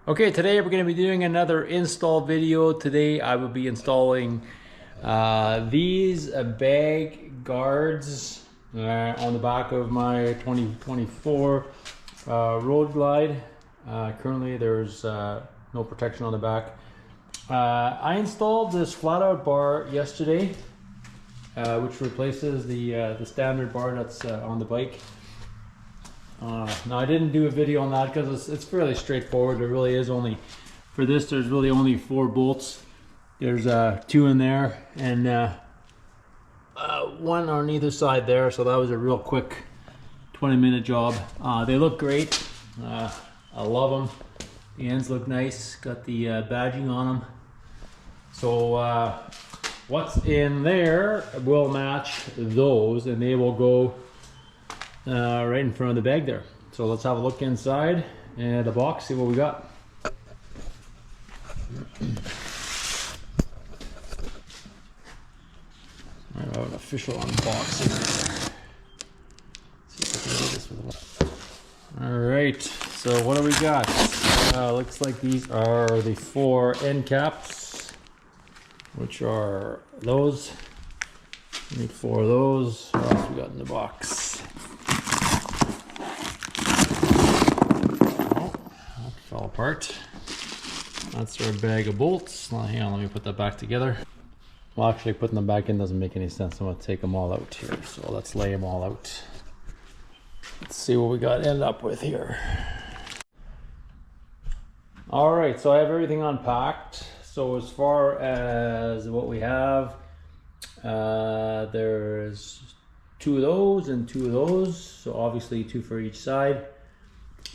Okay, today we're going to be doing another install video. Today I will be installing these bag guards on the back of my 2024 Road Glide. Currently there's no protection on the back. I installed this flat out bar yesterday, which replaces the standard bar that's on the bike. Now I didn't do a video on that because it's fairly straightforward. There really is only, for this there's really only 4 bolts. There's 2 in there and 1 on either side there, so that was a real quick 20-minute job. They look great. I love them. The ends look nice, got the badging on them. So what's in there will match those, and they will go right in front of the bag there. So let's have a look inside and the box, see what we got. I have an official unboxing. Alright, so what do we got? Looks like these are the 4 end caps, which are those. We need 4 of those. What else we got in the box? Fell apart. That's our bag of bolts. Well, hang on, let me put that back together. Well, actually putting them back in doesn't make any sense. I'm going to take them all out here. So let's lay them all out. Let's see what we got end up with here. Alright, so I have everything unpacked. So as far as what we have, there's 2 of those and 2 of those. So obviously 2 for each side.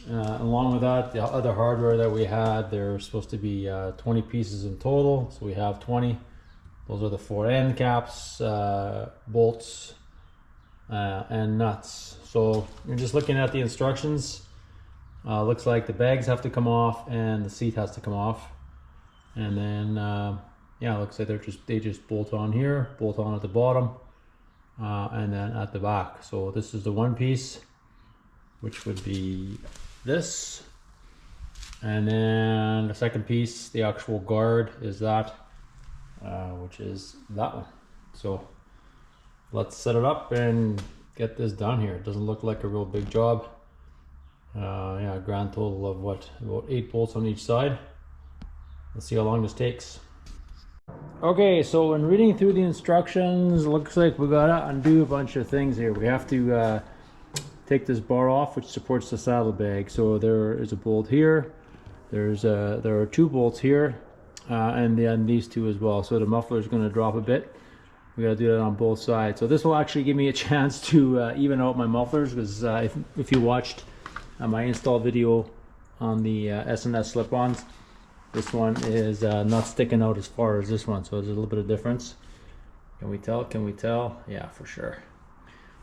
Along with that, the other hardware that we had, there's supposed to be 20 pieces in total, so we have 20. Those are the 4 end caps, bolts, and nuts. So you're just looking at the instructions. Looks like the bags have to come off and the seat has to come off, and then yeah, looks like they just bolt on here, bolt on at the bottom, and then at the back. So this is the one piece, which would be this, and then the second piece, the actual guard, is that, which is that one. So let's set it up and get this done here. It doesn't look like a real big job. Yeah, a grand total of what, about 8 bolts on each side. Let's see how long this takes. Okay, so in reading through the instructions, it looks like we gotta undo a bunch of things here. We have to take this bar off, which supports the saddlebag. So there is a bolt here. There are 2 bolts here, and then these 2 as well. So the muffler is going to drop a bit. We got to do that on both sides. So this will actually give me a chance to even out my mufflers, because if you watched my install video on the S&S slip-ons, this one is not sticking out as far as this one. So there's a little bit of difference. Can we tell? Can we tell? Yeah, for sure.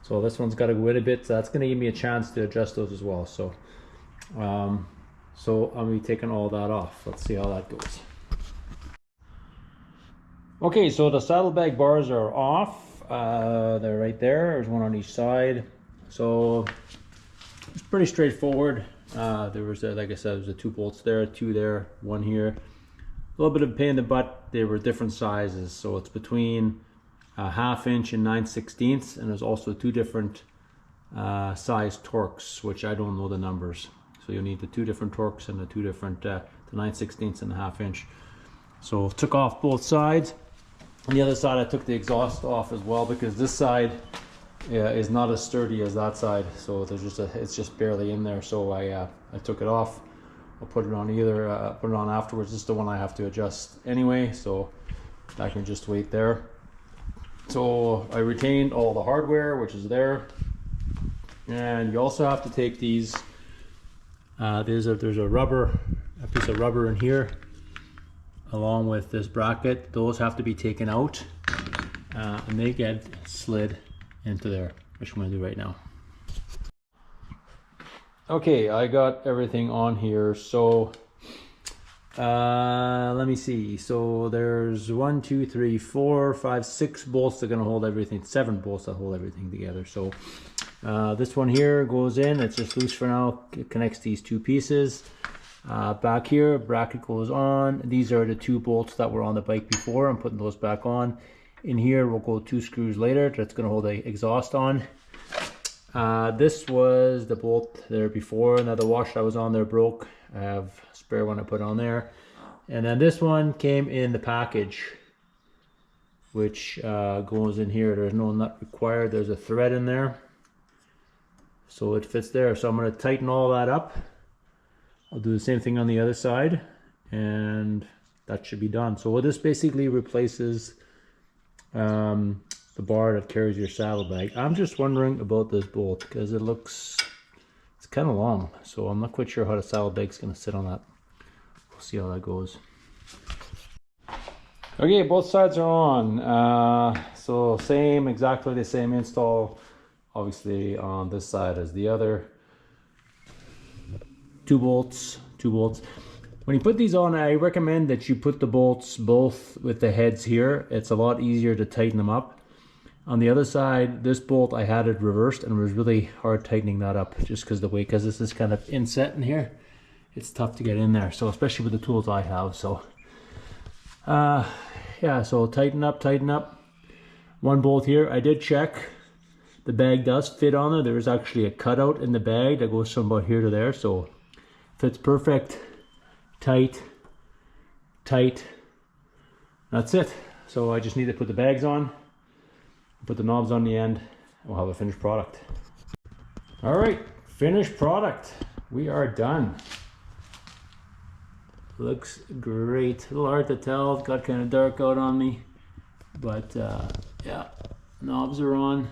So this one's got to go in a bit, so that's going to give me a chance to adjust those as well. So so I'll be taking all that off. Let's see how that goes. Okay, so the saddlebag bars are off. They're right there. There's 1 on each side. So it's pretty straightforward. There was, like I said, there's 2 bolts there, 2 there, 1 here. A little bit of a pain in the butt. They were different sizes, so it's between 1/2 inch and 9/16, and there's also 2 different size torques, which I don't know the numbers. So you'll need the 2 different torques and the 2 different, the 9/16 and the 1/2 inch. So took off both sides. On the other side, I took the exhaust off as well, because this side is not as sturdy as that side. So there's just it's just barely in there. So I took it off. I'll put it on put it on afterwards. This is the one I have to adjust anyway, so I can just wait there. So I retained all the hardware, which is there, and you also have to take these. There's a piece of rubber in here, along with this bracket. Those have to be taken out, and they get slid into there, which I'm going to do right now. Okay, I got everything on here. So let me see. So there's 1, 2, 3, 4, 5, 6 bolts that are going to hold everything. 7 bolts that hold everything together. So this one here goes in. It's just loose for now. It connects these 2 pieces. Back here, bracket goes on. These are the 2 bolts that were on the bike before. I'm putting those back on. In here, we'll go 2 screws later. That's going to hold the exhaust on. This was the bolt there before. Now the washer that was on there broke. I have a spare one I put on there. And then this one came in the package, which goes in here. There's no nut required. There's a thread in there, so it fits there. So I'm going to tighten all that up. I'll do the same thing on the other side, and that should be done. So this basically replaces the bar that carries your saddlebag. I'm just wondering about this bolt because it's kind of long, so I'm not quite sure how the saddlebag's going to sit on that. We'll see how that goes. Okay, both sides are on. So exactly the same install, obviously on this side as the other. 2 bolts. When you put these on, I recommend that you put the bolts both with the heads here. It's a lot easier to tighten them up. On the other side, this bolt, I had it reversed and it was really hard tightening that up just because the weight, because this is kind of inset in here. It's tough to get in there, so especially with the tools I have. So yeah, so tighten up. 1 bolt here. I did check. The bag does fit on there. There is actually a cutout in the bag that goes from about here to there, so fits perfect. Tight. That's it. So I just need to put the bags on, put the knobs on the end, and we'll have a finished product. All right, finished product. We are done. Looks great. A little hard to tell. It got kind of dark out on me, but yeah, knobs are on.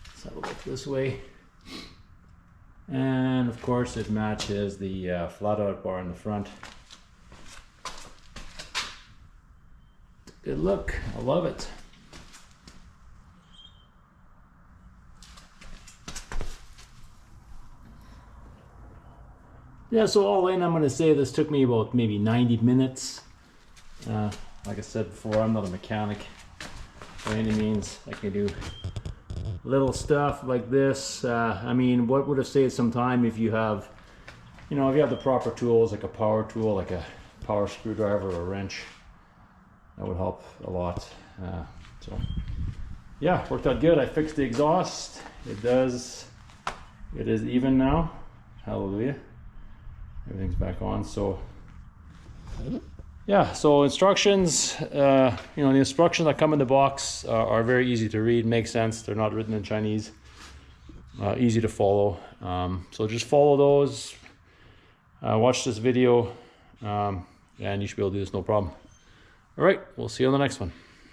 Let's have a look this way. And of course it matches the flat out bar in the front. Good look. I love it. Yeah, so all in, I'm going to say this took me about maybe 90 minutes. Like I said before, I'm not a mechanic by any means. I can do little stuff like this. I mean, what would have saved some time if you have, if you have the proper tools, like a power tool, like a power screwdriver or a wrench. That would help a lot. So yeah, worked out good. I fixed the exhaust. It is even now. Hallelujah. Everything's back on. So yeah, so instructions, the instructions that come in the box are very easy to read, make sense. They're not written in Chinese, easy to follow. So just follow those, watch this video, and you should be able to do this no problem. All right, we'll see you on the next one.